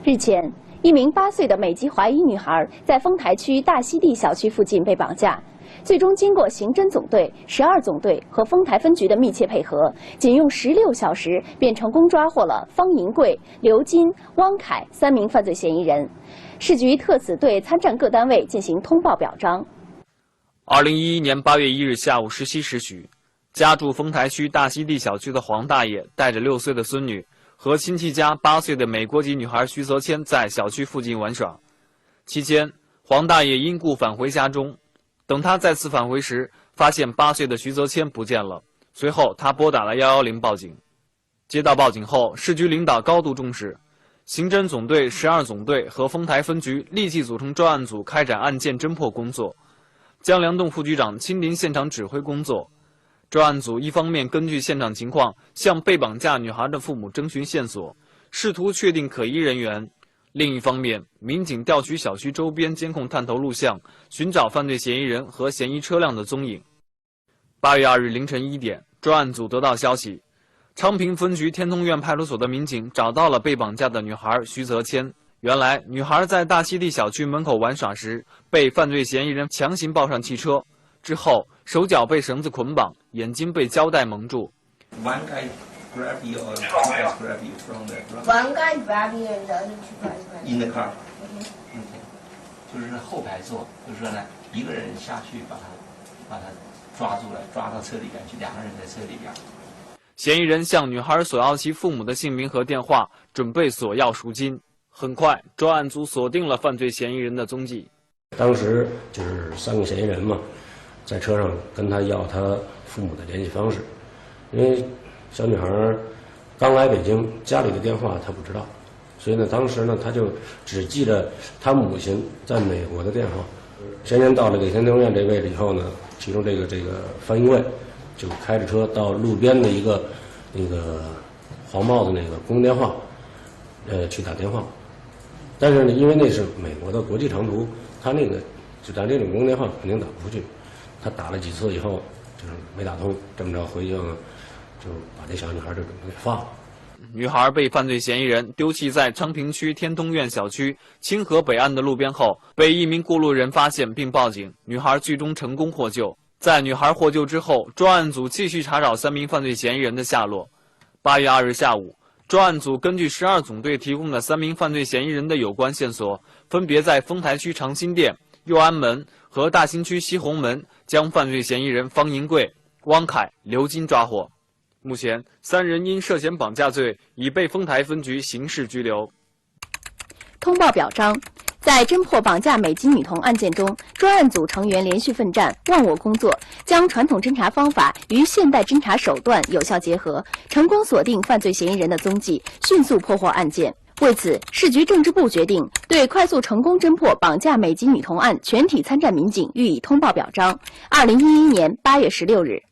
日前，一名8岁的美籍华裔女孩在丰台区大溪地小区附近被绑架，最终经过刑侦总队、12总队和丰台分局的密切配合，仅用16小时便成功抓获了方银贵、刘金、汪凯3名犯罪嫌疑人。市局特此对参战各单位进行通报表彰。2011年8月1日下午17时许，家住丰台区大溪地小区的黄大爷带着6岁的孙女和亲戚家8岁的美国籍女孩徐泽谦在小区附近玩耍。期间，黄大爷因故返回家中。等他再次返回时，发现8岁的徐泽谦不见了。随后，他拨打了110报警。接到报警后，市局领导高度重视，刑侦总队、12总队和丰台分局立即组成专案组开展案件侦破工作。江良栋副局长亲临现场指挥工作。专案组一方面根据现场情况向被绑架女孩的父母征询线索，试图确定可疑人员；另一方面，民警调取小区周边监控探头录像，寻找犯罪嫌疑人和嫌疑车辆的踪影。8月2日凌晨1点，专案组得到消息，昌平分局天通苑派出所的民警找到了被绑架的女孩徐泽谦。原来，女孩在大溪地小区门口玩耍时，被犯罪嫌疑人强行抱上汽车。之后，手脚被绳子捆绑，眼睛被胶带蒙住。One guy grab you or two guys grab you from the front. One guy grab you and the other two guys grab you. In the car. 就是后排座，就是说呢，一个人下去把他抓住了，抓到车里边去，2个人在车里边。嫌疑人向女孩索要其父母的姓名和电话，准备索要赎金。很快，专案组锁定了犯罪嫌疑人的踪迹。当时就是3个嫌疑人嘛。在车上跟他要他父母的联系方式，因为小女孩刚来北京，家里的电话她不知道，所以呢，当时呢，她就只记着她母亲在美国的电话。嫌疑人到了给天通苑这位置以后呢，其中这个范英贵就开着车到路边的一个那个黄帽子那个公用电话，去打电话。但是呢，因为那是美国的国际长途，他那个就打这种公用电话肯定打不出去。他打了几次以后，就是没打通，这么着回去呢，就把这小女孩就给放了。女孩被犯罪嫌疑人丢弃在昌平区天通苑小区清河北岸的路边后，被一名过路人发现并报警，女孩最终成功获救。在女孩获救之后，专案组继续查找3名犯罪嫌疑人的下落。8月2日下午，专案组根据12总队提供的3名犯罪嫌疑人的有关线索，分别在丰台区长新店、右安门和大兴区西红门将犯罪嫌疑人方银贵、汪凯、刘金抓获。目前，3人因涉嫌绑架罪已被丰台分局刑事拘留。通报表彰。在侦破绑架美籍女童案件中，专案组成员连续奋战、忘我工作，将传统侦查方法与现代侦查手段有效结合，成功锁定犯罪嫌疑人的踪迹，迅速破获案件。为此，市局政治部决定对快速成功侦破绑架美籍女童案全体参战民警予以通报表彰。2011年8月16日。